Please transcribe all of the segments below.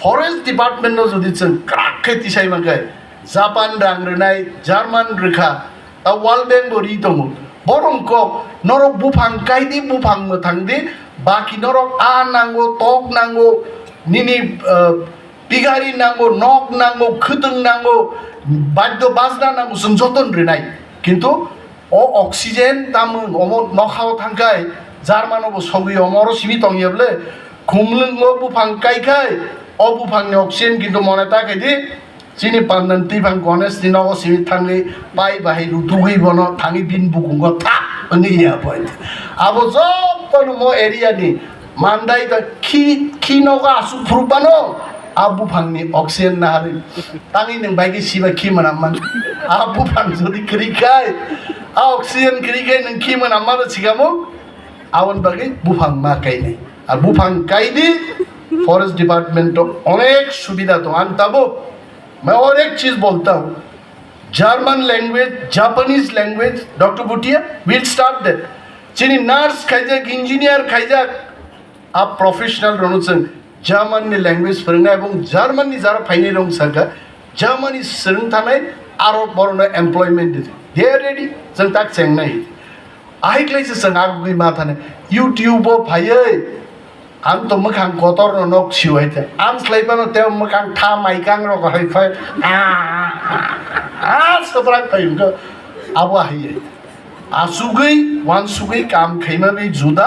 Forest department no जुदि जों क्राखे तिसाइमाखै Japan रांग्रोनाय German रोखा वर्ल्ड बैंक बरि दङ बरंक नरक बुफां गायदि बुफां मोथांदि बाकी नरक आ नांगौ तक नांगौ निनि पिगारि नांगौ नक नांगौ खोदों नांगौ बाद्य बाजना नांगौ जों जतन रोनाय किन्तु अ अक्सिजेन दामोन अमो नखाव थांखाय जार्मानबो सगि अमरो सिबि तंयबले खुमलंगो बुफां कायखाय अ बुफांनि अक्सिजेन किन्तु मने ताखायदि Sini pandan tibang kones tinaw si tangi pai bahay rutugi bono tangi bin bukungo ta ani ya point. Abo job panu mo area ni mandai ta ki no ka asu frubano abu phangni oxygen na hari tangi neng bagi siba ki manaman abu phang jodi krikai a oxygen krikai neng ki manamma chigamo awon bagi buphang ma kai nei ar buphang kai di forest department to onek subida to antabo मैं और एक चीज बोलता हूँ German language Japanese language doctor Bhutia will start that चिनी nurse खाइजाक engineer खाइजाक आप प्रोफेशनल रनुसन जर्मन नि लैंग्वेज फोरोंनाय एबं जर्मन नि जारा फाइनाय रं सागा जर्मनी सोलों थानाय आरो बरनो एमप्लॉयमेंट दे आर रेडी जों ताक चेंनाय आइक्लाइस जों आगुगै मा थानाय यूट्यूब फायै आं तो मखां गतर नक सिवायते आं स्लाइबानो ते मखां था माइकां र गहायफाय सब्राक फाइमको आबो हाय आसुगै वानसुगै काम खैमाबे जुदा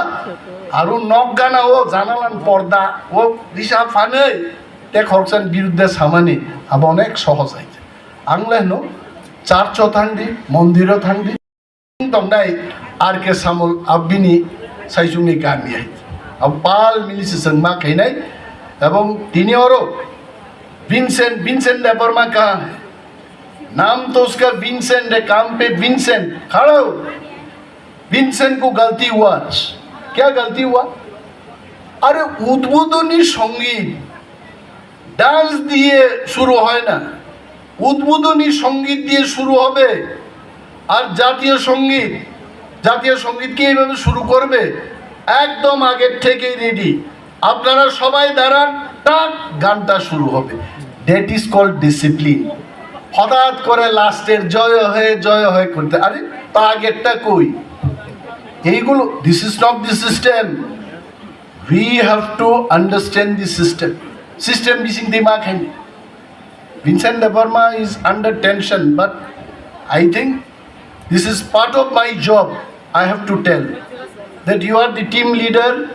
आरो नक गाना ओ जानालान पर्दा ओ दिशा फानै ते खरसान बिरुद्धे सामानि आबो अनेक सहज आइते आंलाय नो चार्च थांदि मन्दिर थांदि दंनाय आरके सामल आबिनि साइजुंनि गामि आइते अब पाल मिलिस संगमा कहने एवं तीनी औरो विंसेंट डेबर्मा कहाँ है नाम तो उसका विंसेंट है काम पे विंसेंट खड़ा हो विंसेंट को गलती हुआ क्या गलती हुआ अरे उद्बोधनी संगीत डांस दिए शुरू है ना उद्बोधनी संगीत दिए शुरू होबे और जातीय संगीत के एभाবে शुरू करबे एकदम आगे থেকে রেডি আপনারা সবাই দাঁড়ান টাক গানটা শুরু হবে দ্যাট ইজ কল্ড ডিসিপ্লিন হঠাৎ করে লাস্টের জয় হয়ে করতে আরে তো আগেরটা কই এইগুলো this is not the system we have to understand the system missing দিমাগ হ্যাঁ Vincent Debbarma is under tension but I think this is part of my job I have to tell that you are the team leader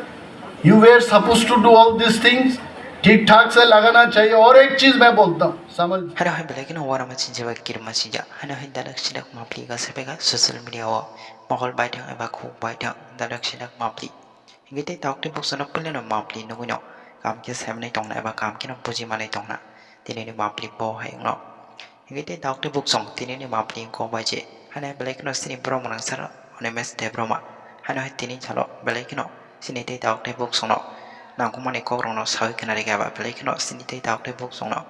you were supposed to do all these things ठीक ठाक से लगाना चाहिए और एक चीज मैं बोलता हूँ समझ हर हर बेलेकिन वारा मचिन जेबा किरमा सिजा हन हन दालक सिदक मापली गासेबेगा सोशल मीडिया व महल बायथां एबा खु बायथां दालक सिदक मापली हिंगिते तावते बक्सना पुलेनो मापली नगुनो काम के सामने तंगना एबा काम के न बुजि माने तंगना दिनैनि मापली ब हायंनो हिंगिते तावते बक्सं दिनैनि मापली को बायजे हन बेलेकिन सिनि ब्रह्मन sir Animesh Debbarma hano hitini chalo belekino sinite taokte book sono nangkumani kokrono sawi kanari gaba belekino sinite taokte book sono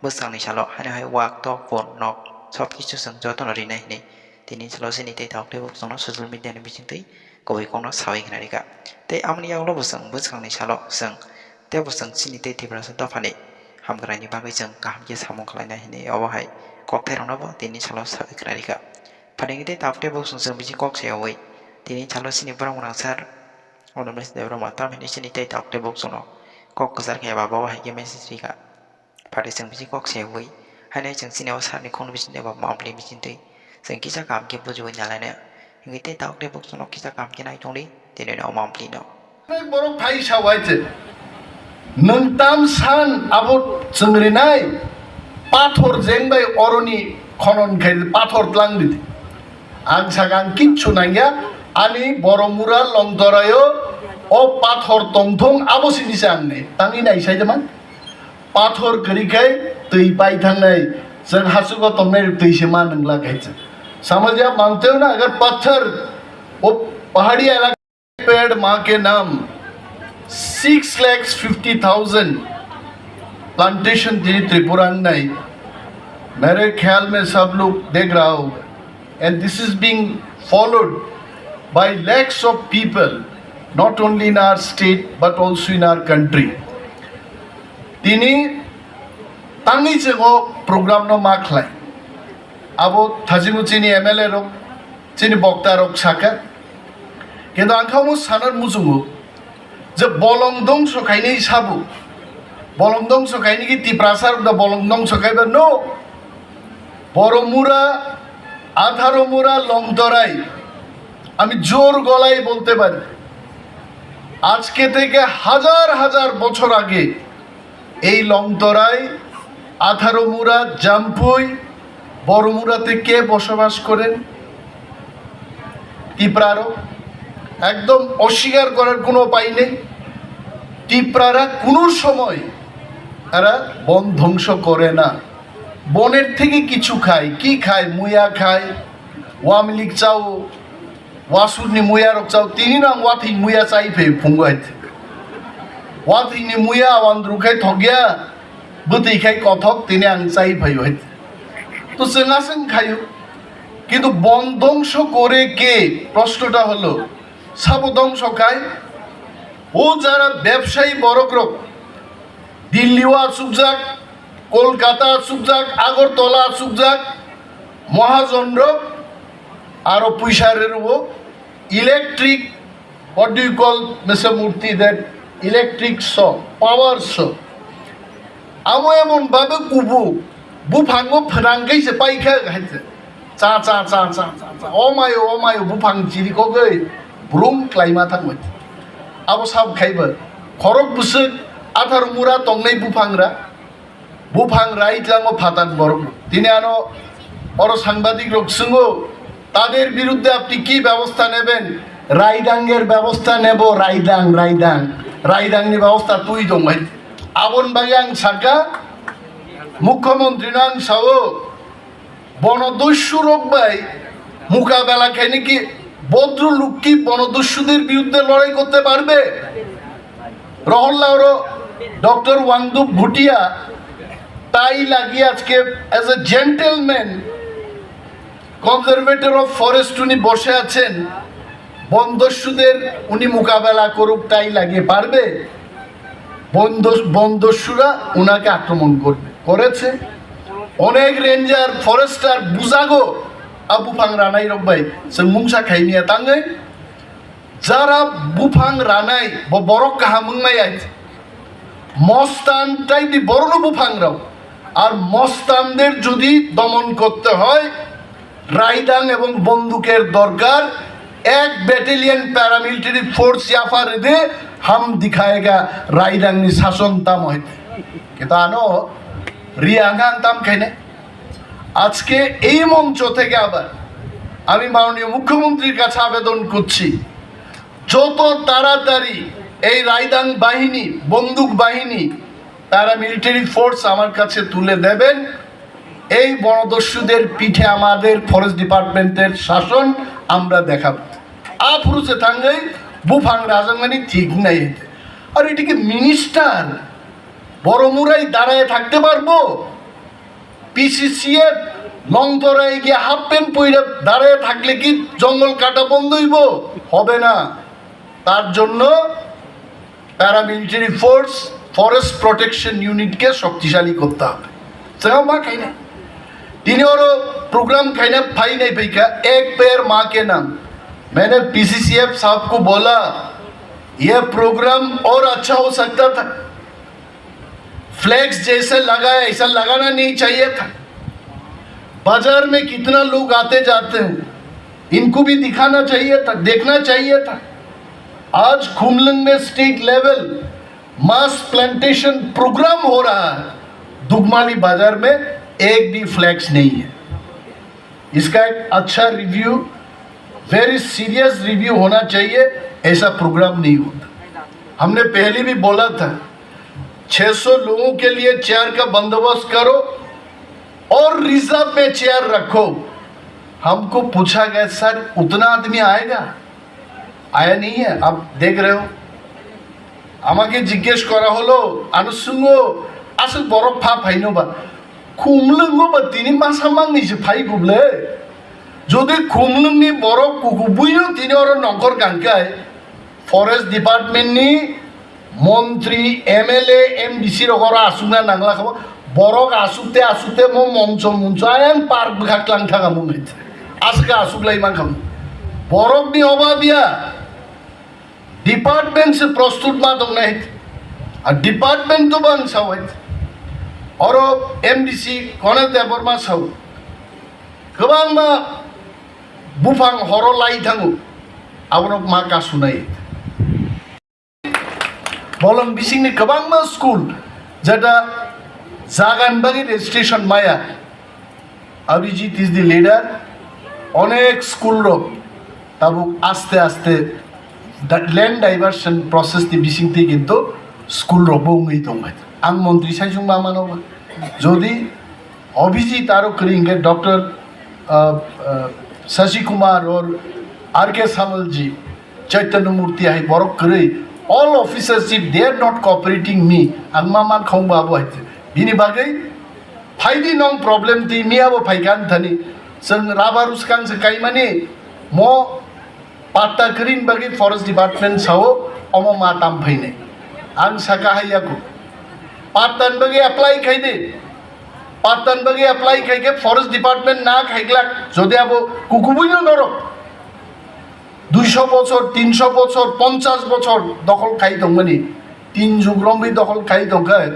busangni chalo hano hai wak tok phone nok sob kichu sang jotono rinai ni tini chalo sinite taokte book sono social media ni bichingtei koi kono sawi kanari ga te amni yawlo busangni chalo sang te busang sinite tibrasa dofani hamgrani bagai jeng kahamje samong khlaina hini awahai kokterona bo tini chalo sawi kanari ga Padingite taokte book song bichi kok seawai Tini chalo sini barang orang sar Animesh Debbarma tam ini sini tay taokte book sono kok kesar kaya bawa hai ke message ka pada sang bisi kok sewi hanya sang sini awasar ni kon bisi deba mample bisi tay sang kisah kam ke buju nyalane ngi tay taokte book sono kisah kam ke nai tongli tini no mample no borok phai sawaiche nontam san abot sengrinai pathor jengbai oroni khonon khai pathor tlang dite ang sagang kichu nangya ani boromura longdorayo o pathor tongthong abo sinise angne tangi nai saijaman pathor karikai tui pai thangnai jeng hasugo tomnai tui sema nangla gaitse समझिए मानते हो ना अगर पत्थर वो पहाड़ी इलाके पेड़ माँ के नाम 6,50,000 प्लांटेशन थी त्रिपुरा नहीं मेरे ख्याल में सब लोग देख रहा हो and this is being followed by lakhs of people not only in our state but also in our country তিনি tangi jengo program no maklai abo thajimu chini MLA rok chini bokta rok saka কিন্তু আংখামু সানার মুজুমু যে বলংদং সখাইনি সাবু বলংদং সখাইনি কি তিপ্রাসার দা বলংদং সখাইবা no বড়মুরা আধারমুরা লংতরাই আমি জোর গলায় বলতে পারি আজকে থেকে হাজার হাজার বছর আগে এই লংতরাই আধারমুরা জামপুই বড়মুরাতে কে বসবাস করেন তিপ্রারো একদম অস্বীকার করার কোনো উপায় নেই টিপ্রারা কোনো সময় এরা বন ধ্বংস করে না বনের থেকে কিছু খায় কি খায় মুয়া খায় ওয়ামলিক চাও ওয়াসুরনি মুয়া রক চাও তিনি না ওয়াথি মুয়া চাই ফে ফুঙ্গাইতে ওয়াথিনি মুয়া ওয়ান্দ্রুখাই থগিয়া বুতি খাই কথক তিনি আং চাই ভাই হইতে তো সেনাসেন খায়ও কিন্তু বন ধ্বংস করে কে প্রশ্নটা হলো সাব ধ্বংস খায় ও যারা ব্যবসায়ী বড়গ্রহ দিল্লিও আসুক যাক কলকাতা আসুক যাক আগরতলা আসুক যাক মহাজনর আরো পয়সারের ও electric what do you call mister Murthy that electric শ পাওয়ার শ আমো এমন ভাবে কুবু বুফাঙ্গো ফ্রাঙ্গাইছে পাইখা খাইছে চা চা চা চা চা চা অমায় বুফাং চিরিকো গই ব্রুম ক্লাইমা থাকমोन আবো সাব খাইবা খরক বুসে আধার মুরা তংনাই বুফাং রাইতলামো ফাতান বড় তিনি আনো অর সাংবাদিক রক সঙ্গো তাদের বিরুদ্ধে আপনি কি ব্যবস্থা নেবেন রাইডাঙ্গের ব্যবস্থা নেব রাইডাংনি ব্যবস্থা তুই দমাই আবন বাগাং সাকা মুখ্যমন্ত্রী নাং সাও বনদস্যু রোগ ভাই মোকাবেলা খাই কি ভদ্রলোক কি বনদস্যুদের বিরুদ্ধে লড়াই করতে পারবে রহল্লার ডক্টর ওয়াংদুপ ভুটিয়া তাই লাগিয়ে আজকে as a gentleman conservator of forest উনি বসে আছেন বনদস্যুদের উনি মোকাবেলা করুক তাই লাগিয়ে পারবে বনদস্যুরা উনাকে আক্রমণ করেছে অনেক রেঞ্জার ফরেস্টার বুজাগো বুফাং রানাই রব্বাই जों मुंसा खाइनिया ताङै যারা বুফাং রানাই বড় কাহামুংমাই আছে মস্তান টাইপি বড় বুফাং রাও আর মস্তানদের যদি দমন করতে হয় রাইডাং এবং বন্দুকের দরকার এক ব্যাটালিয়ন প্যারামিলিটারি ফোর্স ইয়াফার দে হাম দিখায়েগা রাইডাং নি শাসন তাম হইতে কিন্তু আনো রিয়াঙ্গান তাম খাইনে আজকে এই মঞ্চ থেকে আবার আমি মাননীয় মুখ্যমন্ত্রীর কাছে আবেদন করছি যত তাড়াতাড়ি এই রাইদাং বাহিনী বন্দুক বাহিনী প্যারামিলিটারি ফোর্স আমার কাছে তুলে দেবেন এই বনদস্যুদের পিঠে আমাদের ফরেস্ট ডিপার্টমেন্টের শাসন আমরা দেখাবো আফরুসে থাঙ্গাই বুফাং রাজাঙ্গানি ঠিক নাই আর এটিকে মিনিস্টার বড়মুরাই দাঁড়ায় থাকতে পারবো পিসিসিএফ লংতরায় গিয়ে হাফ প্যান্ট পরে দাঁড়িয়ে থাকলে কি জঙ্গল কাটা বন্ধ হইব হবে না তার জন্য প্যারামিলিটারি ফোর্স ফরেস্ট প্রোটেকশন ইউনিটকে শক্তিশালী করতে হবে মা খাই না তিনি और प्रोग्राम खाई फाई नहीं भाई का एक पैर माँ के नाम मैंने पीसीसीएफ साहब को बोला यह प्रोग्राम और अच्छा हो सकता था फ्लैक्स जैसे लगाया ऐसा लगाना नहीं चाहिए था बाजार में कितना लोग आते जाते हैं इनको भी दिखाना चाहिए था देखना चाहिए था आज खुमलंग में स्टेट लेवल मास प्लांटेशन प्रोग्राम हो रहा है दुगमाली बाजार में एक भी फ्लैक्स नहीं है इसका एक अच्छा रिव्यू वेरी सीरियस रिव्यू होना चाहिए ऐसा प्रोग्राम नहीं होता हमने पहले भी बोला था 600 लोगों के लिए चेयर का बंदोबस्त करो और रिजर्व में चेयर रखो हमको पूछा गया सर उतना आदमी आएगा आया नहीं है आप देख रहे हो আমাকে জিজ্ঞেস করা হলো আনুসুঙ্গ আসল বড় ফা ফাইনো বা খুমলুঙ্গো বা তিনি মাসামাং নিছে ফাই গুবলে যদি খুমলুংনি বড় কুকুবুইনো তিনি ওর নকর গানকায় ফরেস্ট ডিপার্টমেন্টনি মন্ত্রী MLA MDC রকরা আসুক না নাংলা খাবো বরক আসুতে মো মঞ্চ আয়ান পার্ক খাকলাং থাকা মনে আজকে আসুকলাই মান খাম বরক নি অভাবিয়া ডিপার্টমেন্ট से प्रस्तुत मा दं नाय আর ডিপার্টমেন্ট তো বাং সাওয়াই और MDC कने देबरमा साव गोबां मा बुफां हर लाई थाङो आबनो मा कासुनाय बलम बिसिंनि गोबां मा स्कुल जादा जागान बागि रेजिस्ट्रेशन माया अभिजीत इज द लीडर अनेक स्कुल रो ताबु आस्ते आस्ते लैंड डाइवर्सन प्रोसेस नि बिसिंति किन्तु स्कुल रो बंगै दंबाय आं मन्त्री साइजुं मा मानोबा যদি অভিজিৎ আরো করেंगे डॉक्टर शशि कुमार और RK सामल जी चैतन्य मूर्ति है बरक करे all officers if they are not cooperating me आं मा मान खंबा बहायते बिनि बागै फाइदि नं प्रॉब्लम ति मियाबो फाइगान थानि जों राबारुस कां से काइमानि म पाट्टा करिन बागै फरेस्ट डिपार्टमेंट साव अमो मा ताम फैने आं साका हायाको पाटन बगे अप्लाई खाइदे पाटन बगे अप्लाई खाइके फरेस्ट डिपार्टमेंट ना खाइगला যদি আবো কুকুবুইনো নরো 200 বছর 300 বছর 50 বছর দখল খাই দংমানি তিন যুগরম্বি দখল খাই দংখায়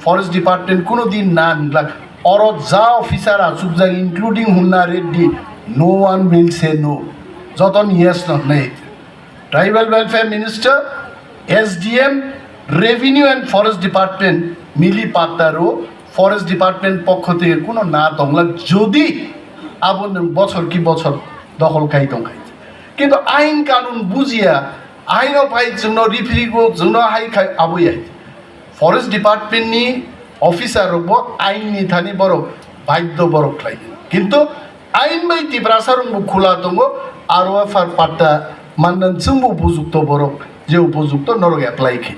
ফরেস্ট ডিপার্টমেন্ট কোনো দিন না নিলা और যা অফিসার আসুক যা ইনক্লুডিং হুন্না Reddy no one will say no যতন ইয়েস নট নাই tribal welfare minister SDM revenue and forest department मिली पातारो फरेस्ट डिपार्टमेंट पक्ष থেকে কোনো না দংলা যদি আবো বছর কি বছর দখল খাই দংখাই কিন্তু আইন কানুন বুঝিয়া আইন পাই জন্য রিফ্রিগো জন্য হাই খাই আবই আই फरेस्ट डिपार्टमेंट नि অফিসার রব আইন নি থানি বড় বাধ্য বড় খাই কিন্তু আইন বাই তিব্রাসার খোলা দङ আর ওফার পাটা মানন जोंबो উপযুক্ত বড় যে উপযুক্ত নরগ অ্যাপ্লাই খাই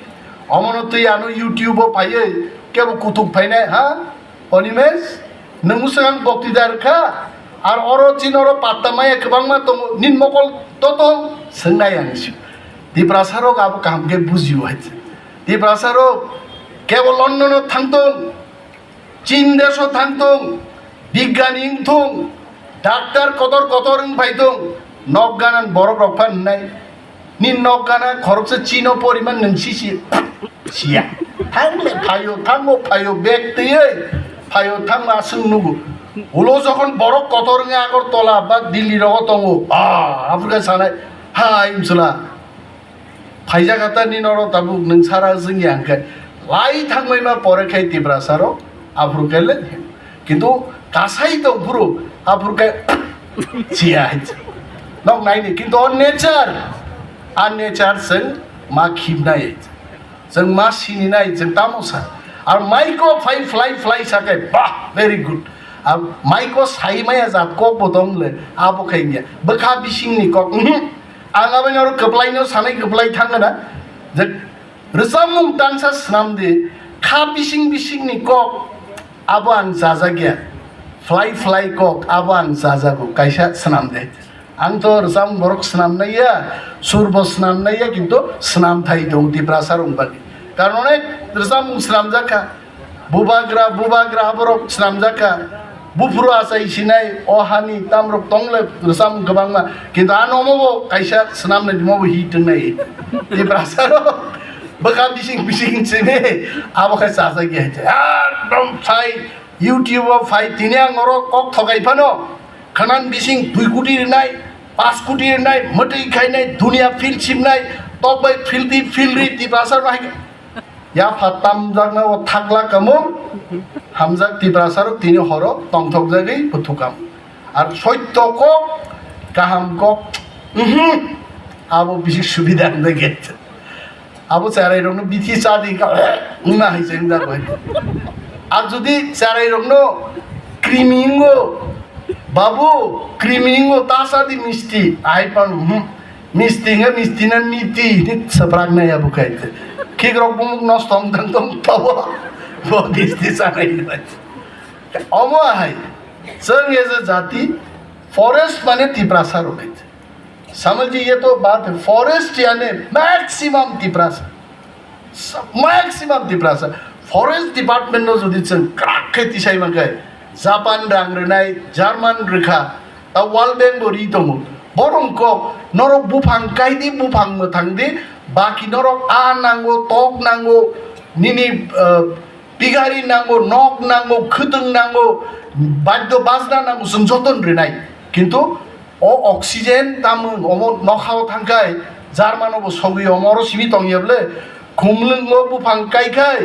अमनतै आनो यूट्यूब पाइए केबो कुतुब फाइनाय हा अनिमेश नमुसगां बक्तिदारखा आर अरो चिनरो पात्तामाय गोबांमा दङ निन मकल ततो सोंनाय आंसि दिप्रासारो गाबो कामके बुजियो हाय दिप्रासारो केबो लंडन थांदों चीन देशो थांदों बिज्ञानी थों डाक्टर कतर फाइदों नगानान बरफ रफान नाय निन नगाना खरबसे चीनो परिमाण नंसिसि सिया थांले फायो बेग तैयै फायो थां आसुं नुगु उलो जखन बरफ कतरङे आगर तला बा दिल्ली रग दङ आफ्रिका सानाय हाय ओनसोला फाइजागाता निनर ताबु नोंसारा जोंनि आंखाय लाई थांबायमा परेखाय तिब्रासारो आफ्रिकाले किन्तु गासाय दं पुरो आफ्रिका सिया नक नायनि किन्तु नेचार अनेचार जों मा खिबनाय जों मा सिनिनाय जों तामसा और माइको फ्लाई साके बाह वेरी गुड और माइको साइमाया जात को बदंले आबो खायनिया बखा बिसिंनि कक आगाबेन और कपलाइनो सानै कपलाइ थाङोना जे रसामुं तांसा स्नामदे खा बिसिंनि कक आबो आं जाजागिया फ्लाई कक आबो आं जाजागो कायसा स्नामदे आंथ' रसाम बरक स्नामनाया सुरबो स्नामनाया किन्तु स्नाम थाइ दं दिप्रासार उंबानि कारण अनेक रसाम स्नामजाखा बुबाग्रा बरक स्नामजाखा बुफुरु आसाइसिनाय अहानि तामरक तंले रसाम गोबांमा किन्तु आनमबो कायसा स्नामनाय दिमबो हिटनाय दिप्रासारो बखा बिसिं सेने आबो कायसा जागिया एकदम फाइ यूट्यूब फाइ तिनि आंगर कक थगाइफानो खानान बिसिं 2 कोटी नाय 5 कोटी नाय मटै खाइनाय दुनिया फिल सिमनाय तबै फिल्दी तिब्रासार नाय या फाताम जागना ओ थागला कमो हामजा तिब्रासार तिनि हरो तंथक जागै फुथुकाम आर सत्य को गाहाम को आबो बिसि सुबिदा नगे आबो चाराय रंनो बिथि सादि का उना हाइसें जाबाय आर जुदि चाराय रंनो क्रिमिंगो बाबू क्रिमिंगो तासादि मिस्टी आइपन मिस्टीना मिटी सप्रागनाय आबो खायते किक रक बुमुक नस्तम दंतम तबो वो मिस्टी सानाय अमो हाय जों एज अ जाति फॉरेस्ट माने तिब्रासार होते समझिए ये तो बात है फॉरेस्ट यानी maximum तिब्रासार maximum diprasa forest department no jodi chang krakhe tisai mangai Japan rangrenai German rekha ta World Bank bori tongo borong kok norok bufang kaidi bufang mothangdi baki norok a nango tok nango nini pigari nango nok nango khudung nango badyo bazna nango sung joton renai kintu o oxygen tamun omo nokhao thangkai German obo sogi omoro sibi tongyable khumlungo bufang kaikai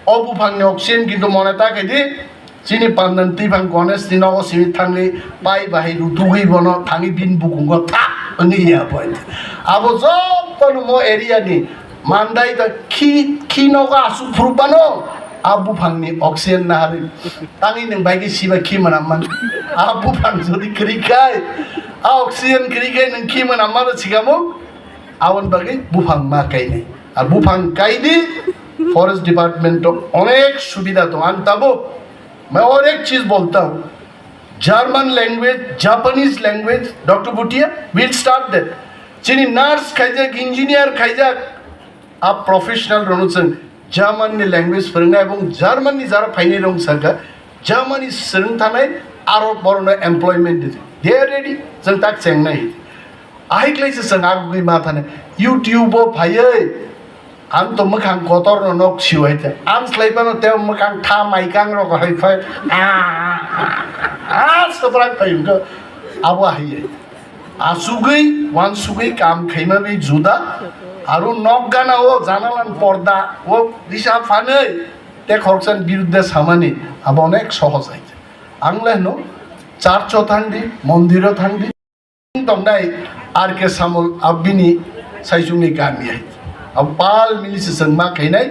o bufang oxygen kintu mone takai sini pandan tibang kones dinago simi thangi pai bahai rutugi bono thangi bin bukungo tha ani ya point abo job mo area ni mandai ta ki noga asu frupano abu phangni oxygen na hari tangi neng bai ki siba ki manaman abu phang jodi krikai a oxygen krikai neng ki manamma chigamo awon bagi bufang ma kai nei আর bufang kai di forest department to onek subida to antabo मैं और एक चीज बोलता हूँ German language Japanese language doctor Bhutia will start that चिनी nurse खाइजाक engineer खाइजाक आप प्रोफेशनल रनुसन जर्मन नि लैंग्वेज फोरोंनाय एबं जर्मन नि जारा फाइनाय रं सागा जर्मनी सोलों थानाय आरो बरनो एमप्लॉयमेंट दे आर रेडी जों ताक चेंनाय आइक्लायसो जों आगुगै मा थानाय यूट्यूब फायै आं तो मखां गतर नक सिवाय था आं स्लाइबानो ते मखां था माइकां रक हाय फाय सब्रा फायगो आबो हाय आसुगै वान सुगै काम खैमा बे जुदा आरो नक गाना ओ जानालान पर्दा ओ दिशा फानै ते खरसान बिरुद्धे सामानि आबो अनेक सहज हाय आंलाय नो चार्चो थांदि मन्दिरो थांदि दंनाय आर के सामल आबिनि साइजुंनि गामि हाय अब पाल मिलिस संगमा कहनाय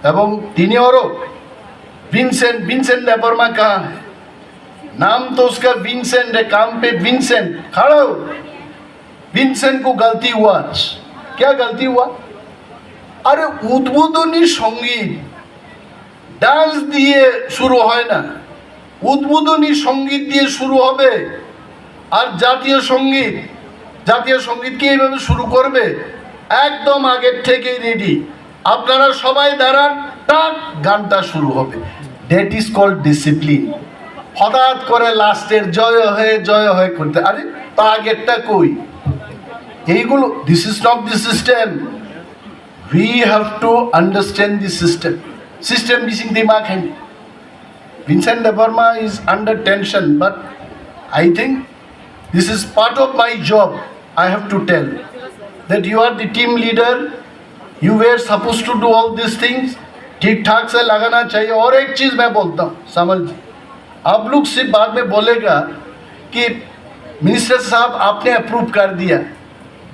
एवं तीनी और विंसेंट डेबर्मा कहाँ है नाम तो उसका विंसेंट है काम पे विंसेंट खड़ा हो विंसेंट को गलती हुआ क्या गलती हुआ अरे उद्बोधनी संगीत डांस दिए शुरू है ना उद्बोधनी संगीत दिए शुरू होबे और जातीय संगीत की এইভাবে শুরু করবে একদম আগের থেকেই রেডি আপনারা সবাই দাঁড়ান টাক গানটা শুরু হবে দ্যাট ইজ কল্ড ডিসিপ্লিন হঠাৎ করে লাস্টের জয় হয়ে করতে আরে তা আগেরটা কই এইগুলো this is not the system we have to understand the system missing দিমাগ হ্যাঁ Vincent Debbarma is under tension but I think this is part of my job I have to tell that you are the team leader you were supposed to do all these things ठीक ठाक से लगाना चाहिए और एक चीज़ मैं बोलता हूँ समझ आप लोग सिर्फ बाद में बोलेगा कि मिनिस्टर साहब आपने अप्रूव कर दिया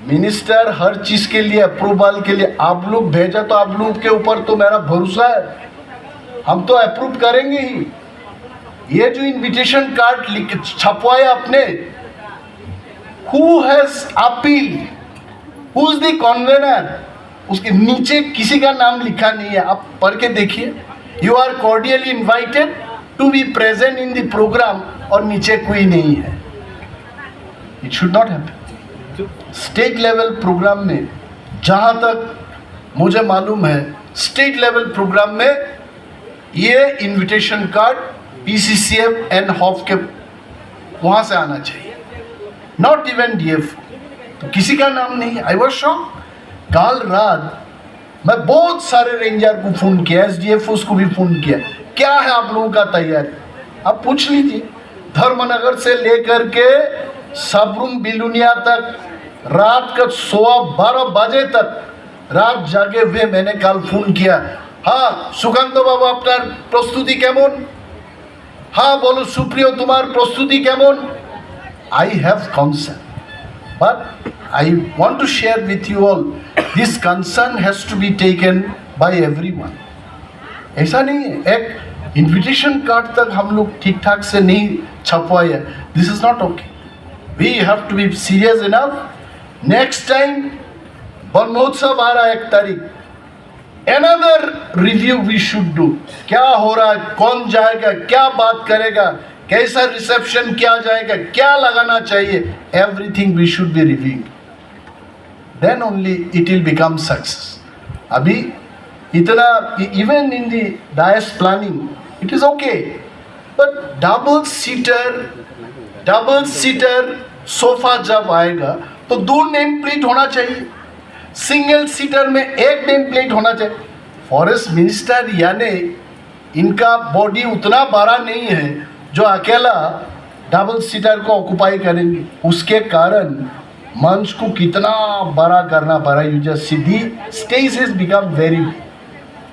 मिनिस्टर हर चीज़ के लिए अप्रूवल के लिए आप लोग भेजा तो आप लोग के ऊपर तो मेरा भरोसा है हम तो अप्रूव करेंगे ही ये जो इनविटेशन कार्ड छपवाया आपने who has appeal who is the convener उसके नीचे किसी का नाम लिखा नहीं है आप पढ़ के देखिए you are cordially invited to be present in the programme और नीचे कोई नहीं है it should not happen state level programme में जहाँ तक मुझे मालूम है स्टेट लेवल प्रोग्राम में ये invitation card PCCF and HoFF के वहाँ से आना चाहिए नॉट इवन डीएफ तो किसी का नाम नहीं आई वॉज शॉक कल रात मैं बहुत सारे रेंजर को फ़ोन किया एसडीएफ उसको भी फ़ोन किया क्या है आप लोगों का तैयारी आप पूछ लीजिए धर्मनगर से लेकर के सबरूम बिलुनिया तक रात का 12:15 बजे तक रात जागे हुए मैंने कल फ़ोन किया हाँ सुकांत बाबू আপনার প্রস্তুতি কেমন हाँ बोलो सुप्रियो तुम्हार प्रस्तुति केमन I have concern but I want to share with you all this concern has to be taken by everyone ऐसा नहीं है एक इनविटेशन कार्ड तक हम लोग ठीक ठाक से नहीं छपवाए this is not okay we have to be serious enough next time Van Mahotsav आ रहा है 1 तारीख Another review we should do क्या हो रहा है कौन जाएगा क्या बात करेगा कैसा रिसेप्शन किया जाएगा क्या लगाना चाहिए everything we should be reviewing then only it will become success अभी इतना even in the dais planning it is okay, but double seater sofa जब आएगा तो 2 नेम प्लेट होना चाहिए, सिंगल सीटर में 1 नेम प्लेट होना चाहिए। फॉरेस्ट मिनिस्टर यानी इनका बॉडी उतना बड़ा नहीं है जो अकेला डबल सीटर को ऑक्युपाई करेंगे, उसके कारण मंच को कितना बड़ा करना पड़ा। You just see the stage is become very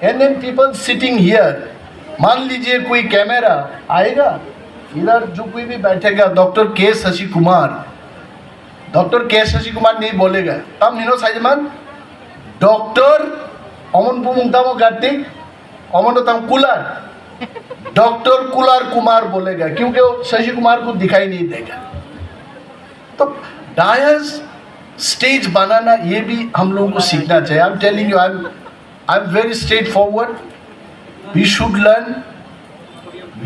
and then people sitting here. मान लीजिए कोई कैमरा आएगा, इधर जो कोई भी बैठेगा, डॉक्टर के शशि कुमार नहीं बोलेगा तम हिनो साइजमान डॉक्टर अमन पुमुंगतामो कार्तिक अमन तम कुलार डॉक्टर कुलार कुमार बोलेगा, क्योंकि वो शशि कुमार को दिखाई नहीं देगा। तो डायस स्टेज बनाना ये भी हम लोगों को सीखना चाहिए। I am telling you, I am very straightforward, we should learn.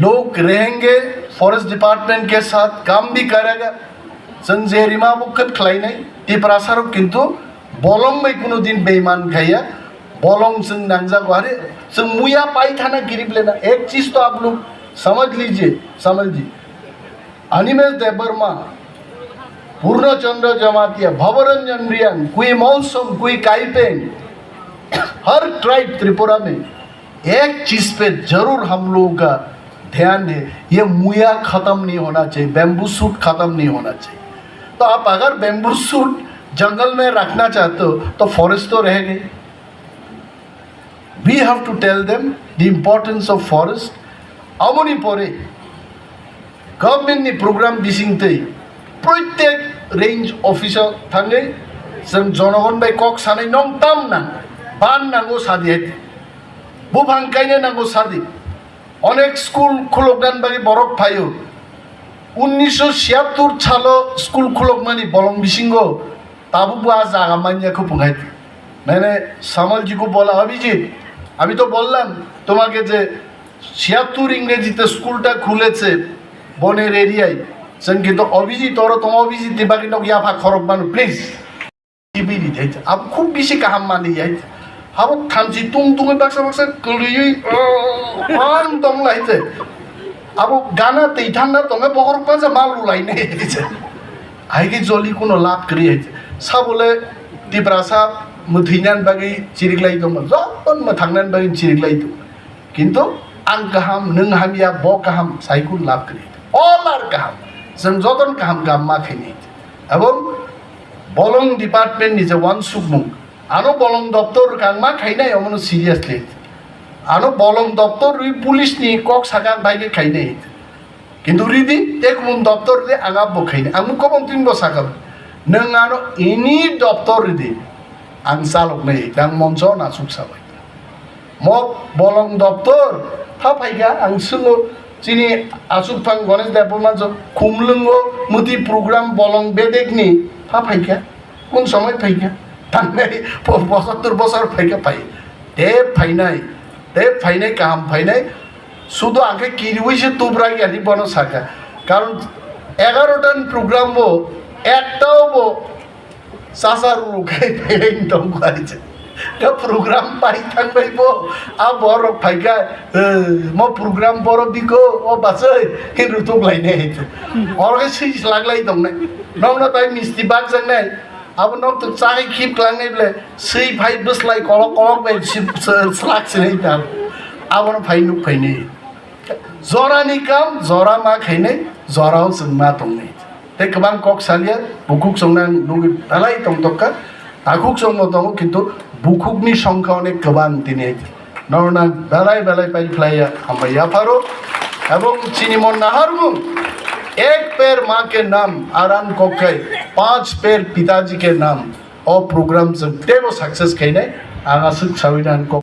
लोग रहेंगे फॉरेस्ट डिपार्टमेंट के साथ, काम भी करेगा। जों जेरिमा बुकत खलायनाय टिप्रासारो किन्तु बलम बै कुनो दिन बेईमान खाया बलम जों नांजागो। अरे जों मुया पाई थाना गिरिब लेना। एक चीज तो आप लोग समझ लीजिए, अनिमेश देबबर्मा, पूर्णचंद्र जमातिया, भवरंजन रियांग, कोई मौसम, कोई काइपेन, हर ट्राइब त्रिपुरा में एक चीज पे जरूर हम लोगों का ध्यान है, ये मुया खत्म नहीं होना चाहिए, बैम्बू सूट खत्म नहीं होना चाहिए। तो आप अगर बैम्बू सूट जंगल में रखना चाहते हो तो फॉरेस्ट तो रह गई। We have to tell them the importance of forest. अमनी परे गवर्नमेंट प्रोग्राम बिसिंगते प्रत्येक रेंज ऑफिसर थांगे जों जनगण बाय कक सानै नं ताम ना बान नांगौ सादि बुफां गायनो नांगौ सादि अनेक स्कूल खुलकदान बागै बरक फायो 1976 सालो स्कूल खुलकमानी बलम बिसिंगो ताबु बुआ जागा मानिया को पुंगाई। मैंने सामल जी को बोला, अभिजीत अभी तो बोललाम তোমাকে যে 76 ইংরেজিতে স্কুলটা খুলেছে বনের এরিয়ায়, जों কিন্তু অভিজিৎ और तुम अभिजीत दिबा কিন্তু याफा खरब मानु प्लीज टिबिनि जाय। अब खूब बेसी गाहाम मानि जाय। हाबो थामजि तुंगै बाक्सा गोलैयै आन दं लायते। अब गाना दैथाना तंगे बहर पाजा मालु लायने आइगे जलि कोनो लाभ करियै साबले टिब्रासा मुथैनान बागै चिरिगलाय दं, जन मथांनान बागै चिरिगलाय दं, किन्तु आं गाहाम नों हामिया ब गाहाम साइखौ लाभ करियै अल आर गाहाम जों जदन गाहाम गामा खैनि। एवं बलं डिपार्टमेंट नि जे वान सुकमुं आनो बलं दप्तर गांमा खैनाय अमनो सीरियसली आनो बलं दप्तर रि पुलिस नि कक सागा बायगे खैनाय किन्तु रिदि एक मुन दप्तर रे आंगा बखैनाय आं मुख्यमंत्री बसाखा नों आनो एनि दप्तर रिदि आं चालक नै दां मंच नासुक साबाय म बलं दप्तर था फाइगा आं सुनो चिनी आसुकफां गणेश देबबर्मा जो खुमलुंगो मुति प्रोग्राम बलं बेदेकनि था फाइगा कोन समय फाइगा थांनाय 75 बছर फाइगा फाइ टेप फाइनाय काम फाइनाय शुद्ध आंखे किरिवैसे तुब्रा यानि बनो साका। कारण 11टान प्रोग्राम बो एकटाओ बो सासार रुखाय फाइनाय दं गाइছে का प्रोग्राम पाइ थांबाय बो आ बर फाइगा म प्रोग्राम बर बिको ओ बासै हिरु तो लाइने हेत और से लागलाय दं नै नौना ताइ मिस्ति बाग जंनाय अब नौ तो चाय खिप लांनाय ब्ले सै फाइ बसलाय कलक बाय स्लाक सिनै ता अब न फाइ नु फाइने जरानि काम जरा मा खैनै जराव जों मा दंनै ते गोबां कक सालिया बुकुक संनां नुगि दालाय दं तक्का आकुक संनो दं किन्तु बुकुकनि संख्या अनेक गोबां दिनै नौना बेलाय पाइ फ्लाया हामबाया फारो एवं चिनिमन नाहारमु एक पैर माँ के नाम आरान कोकै 5 पैर पिताजी के नाम और प्रोग्राम से टेबो सक्सेस खैनाय आगा सुख साविदान को